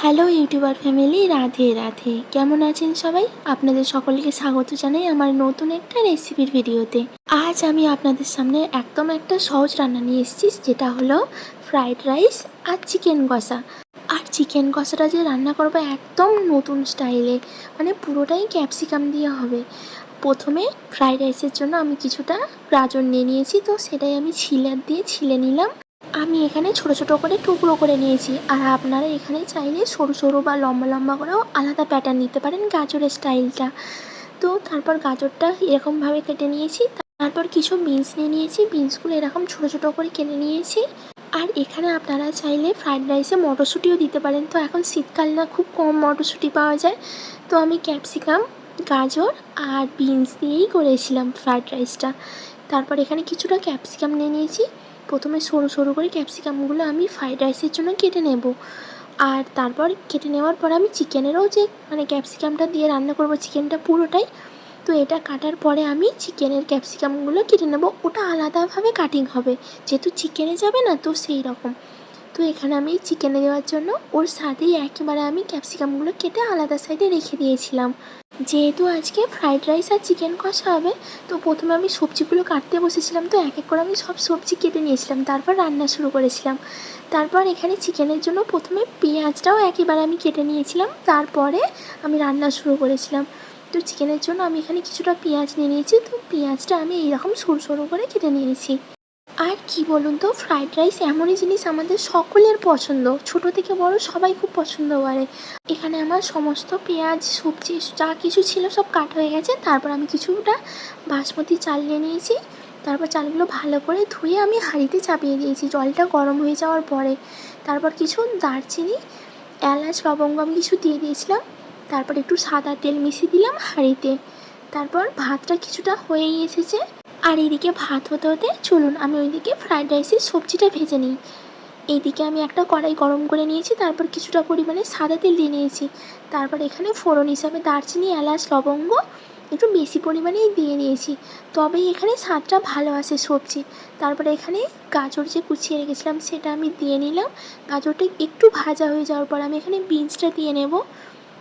Hello YouTuber family, Radhe Radhe. কেমন আছেন সবাই? আপনাদের সকলকে স্বাগত জানাই আমার নতুন একটা রেসিপির ভিডিওতে। আজ আমি আপনাদের সামনে একদম একটা সহজ রান্না নিয়ে এসেছি, যেটা হলো ফ্রাইড রাইস আর চিকেন কষা। আর চিকেন কষাটা যে রান্না করবো একদম নতুন স্টাইলে, মানে পুরোটাই ক্যাপসিকাম দিয়ে হবে। প্রথমে ফ্রাইড রাইসের জন্য আমি কিছুটা গাজর নিয়ে নিয়েছি, তো সেটাই আমি ছিলার দিয়ে ছিলে নিলাম। আমি এখানে ছোট ছোট করে টুকরো করে নিয়েছি, আর আপনারা এখানে চাইলে সরু সরু বা লম্বা লম্বা করেও আলাদা প্যাটার্ন নিতে পারেন গাজরের স্টাইলটা। তো তারপর গাজরটা এরকমভাবে কেটে নিয়েছি। তারপর কিছু বিনস নিয়ে নিয়েছি, বিনসগুলো এরকম ছোট ছোট করে কেটে নিয়েছি। আর এখানে আপনারা চাইলে ফ্রাইড রাইসে মটরশুঁটিও দিতে পারেন, তো এখন শীতকাল না, খুব কম মটরশুঁটি পাওয়া যায়। তো আমি ক্যাপসিকাম, গাজর আর বিনস দিয়েই করেছিলাম ফ্রাইড রাইসটা। তারপর এখানে কিছুটা ক্যাপসিকাম নিয়ে নিয়েছি। প্রথমে সরু সরু করে ক্যাপসিকামগুলো আমি ফ্রাইড রাইসের জন্য কেটে নেব। আর তারপর কেটে নেওয়ার পর আমি চিকেনেরও যে ক্যাপসিকামটা দিয়ে রান্না করব চিকেনটা পুরোটাই, তো এটা কাটার পরে আমি চিকেনের ক্যাপসিকামগুলো কেটে নেব। ওটা আলাদাভাবে কাটিং হবে, যেহেতু চিকেনে যাবে না, তো সেই রকম। তো এখানে আমি চিকেনে দেওয়ার জন্য ওর সাথেই একেবারে আমি ক্যাপসিকামগুলো কেটে আলাদা সাইডে রেখে দিয়েছিলাম। যেহেতু আজকে ফ্রাইড রাইস আর চিকেন কষা হবে, তো প্রথমে আমি সবজিগুলো কাটতে বসেছিলাম, তো এক এক করে আমি সব সবজি কেটে নিয়েছিলাম, তারপর রান্না শুরু করেছিলাম। তারপর এখানে চিকেনের জন্য প্রথমে পেঁয়াজটাও একেবারে আমি কেটে নিয়েছিলাম, তারপরে আমি রান্না শুরু করেছিলাম। তো চিকেনের জন্য আমি এখানে কিছুটা পেঁয়াজ নিয়ে নিয়েছি, তো পেঁয়াজটা আমি এইরকম সরু সরু করে কেটে নিয়েছি। আর কি বলুন তো, ফ্রাইড রাইস এমনই জিনিস আমাদের সকলের পছন্দ, ছোট থেকে বড় সবাই খুব পছন্দ করে। এখানে আমার সমস্ত পেঁয়াজ, সবজি যা কিছু ছিল সব কাট হয়ে গেছে। তারপর আমি কিছুটা বাসমতি চাল নিয়ে নিয়েছি। তারপর চালগুলো ভালো করে ধুয়ে আমি হাঁড়িতে চাপিয়ে দিয়েছি জলটা গরম হয়ে যাওয়ার পরে। তারপর কিছু দারচিনি, এলাচ, লবঙ্গ আমি কিছু দিয়ে দিয়েছিলাম। তারপর একটু সাদা তেল মিশিয়ে দিলাম হাঁড়িতে। তারপর ভাতটা কিছুটা হয়েই এসেছে। আর এইদিকে ভাত হতে হতে চলুন আমি ওইদিকে ফ্রাইড রাইসের সবজিটা ভেজে নিই। এইদিকে আমি একটা কড়াই গরম করে নিয়েছি, তারপর কিছুটা পরিমাণে সাদা তেল দিয়ে নিয়েছি। তারপর এখানে ফোড়ন হিসাবে দারচিনি, এলাচ, লবঙ্গ একটু বেশি পরিমাণেই দিয়ে নিয়েছি, তবেই এখানে স্বাদটা ভালো আসে সবজি। তারপরে এখানে গাজর যে কুচিয়ে রেখেছিলাম সেটা আমি দিয়ে নিলাম। গাজরটা একটু ভাজা হয়ে যাওয়ার পর আমি এখানে বিনসটা দিয়ে নেব।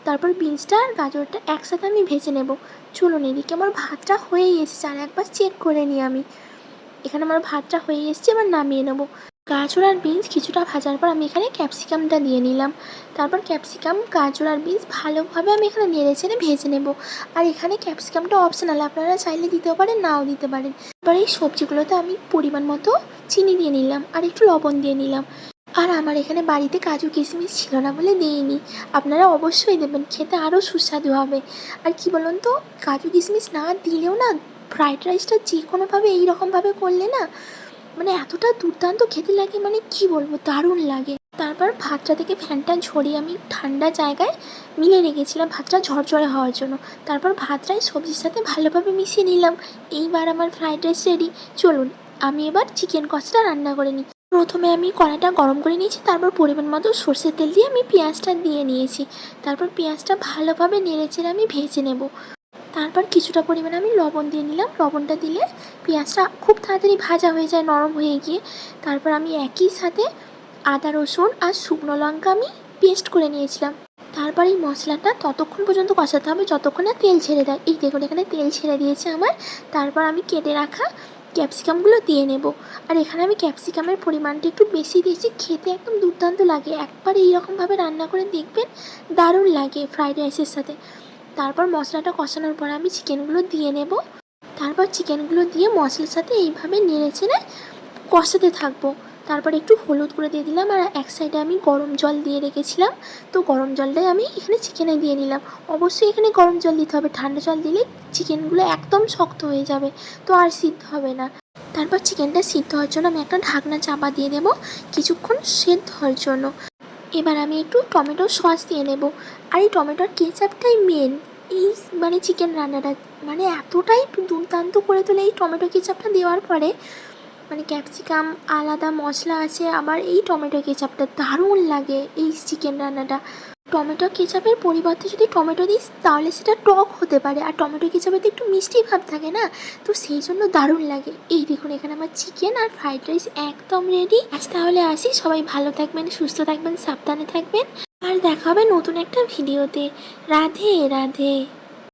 তারপর বিনসটা আর গাজরটা একসাথে আমি ভেজে নেব। চলুন, এদিকে আমার ভাতটা হয়েই এসেছে, আর একবার চেক করে নিই আমি। এখানে আমার ভাতটা হয়ে এসেছে, এবার নামিয়ে নেব। গাজর আর বিনস কিছুটা ভাজার পর আমি এখানে ক্যাপসিকামটা দিয়ে নিলাম। তারপর ক্যাপসিকাম, গাজর আর বিনস ভালোভাবে আমি এখানে নেড়ে চেড়ে ভেজে নেব। আর এখানে ক্যাপসিকামটা অপশনাল, আপনারা চাইলে দিতেও পারেন, নাও দিতে পারেন। এবার এই সবজিগুলোতে আমি পরিমাণ মতো চিনি দিয়ে নিলাম আর একটু লবণ দিয়ে নিলাম। আর আমার এখানে বাড়িতে কাজু কিশমিশ ছিল না বলে দিইনি, আপনারা অবশ্যই দেবেন, খেতে আরও সুস্বাদু হবে। আর কি বলুন তো, কাজু কিশমিশ না দিলেও না, ফ্রাইড রাইসটা যে কোনোভাবে এইরকমভাবে করলে না, মানে এতটা দুর্দান্ত খেতে লাগে, মানে কি বলবো, দারুণ লাগে। তারপর ভাতটা থেকে ফ্যানটা ঝরিয়ে আমি ঠান্ডা জায়গায় মিলে রেখেছিলাম ভাতটা ঝরঝরে হওয়ার জন্য। তারপর ভাতটাই সবজির সাথে ভালোভাবে মিশিয়ে নিলাম। এইবার আমার ফ্রাইড রাইস রেডি। চলুন আমি এবার চিকেন কষাটা রান্না করে নিই। প্রথমে আমি কড়াইটা গরম করে নিয়েছি, তারপর পরিমাণ মতো সর্ষের তেল দিয়ে আমি পেঁয়াজটা দিয়ে নিয়েছি। তারপর পেঁয়াজটা ভালোভাবে নেড়েচেড়ে আমি ভেজে নেব। তারপর কিছুটা পরিমাণে আমি লবণ দিয়ে নিলাম। লবণটা দিলে পেঁয়াজটা খুব তাড়াতাড়ি ভাজা হয়ে যায় নরম হয়ে গিয়ে। তারপর আমি একই সাথে আদা, রসুন আর শুকনো লঙ্কা আমি পেস্ট করে নিয়েছিলাম। তারপর এই মশলাটা ততক্ষণ পর্যন্ত কষাতে হবে যতক্ষণ না তেল ছেড়ে দেয়। এই দেখুন এখানে তেল ছেড়ে দিয়েছে আমার। তারপর আমি কেটে রাখা ক্যাপসিকামগুলো দিয়ে নেব। আর এখানে আমি ক্যাপসিকামের পরিমাণটা একটু বেশি দিয়েছি, খেতে একদম দুর্দান্ত লাগে। একবার এইরকমভাবে রান্না করে দেখবেন, দারুণ লাগে ফ্রাইড রাইসের সাথে। তারপর মশলাটা কষানোর পর আমি চিকেনগুলো দিয়ে নেব। তারপর চিকেনগুলো দিয়ে মশলার সাথে এইভাবে নেড়ে চেড়ে কষাতে থাকবো। তারপর একটু হলুদ করে দিয়ে দিলাম, আর এক সাইডে আমি গরম জল দিয়ে রেখেছিলাম, তো গরম জলটাই আমি এখানে চিকেনে দিয়ে নিলাম। অবশ্যই এখানে গরম জল দিতে হবে, ঠান্ডা জল দিলে চিকেনগুলো একদম শক্ত হয়ে যাবে, তো আর সিদ্ধ হবে না। তারপর চিকেনটা সিদ্ধ হওয়ার জন্য আমি একটা ঢাকনা চাপা দিয়ে দেবো কিছুক্ষণ সেদ্ধ হওয়ার জন্য। এবার আমি একটু টমেটো সস দিয়ে নেব। আর এই টমেটোর কেচাপটাই মেন এই চিকেন রান্নাটা, এতটাই দুর্দান্ত করে তোলে এই টমেটো কেচাপটা দেওয়ার পরে। ক্যাপসিকাম আলাদা মশলা আছে, আবার এই টমেটো কেচাপটা দারুণ লাগে এই চিকেন রান্নাটা। টমেটো কেচাপের পরিবর্তে যদি টমেটো দিস তাহলে সেটা টক হতে পারে, আর টমেটো কেচাপে তো একটু মিষ্টি ভাব থাকে না, তো সেই জন্য দারুণ লাগে। এই দেখুন এখানে আমার চিকেন আর ফ্রাইড রাইস একদম রেডি। আজ তাহলে আসি, সবাই ভালো থাকবেন, সুস্থ থাকবেন, সাবধানে থাকবেন। আর দেখা হবে নতুন একটা ভিডিওতে। রাধে রাধে।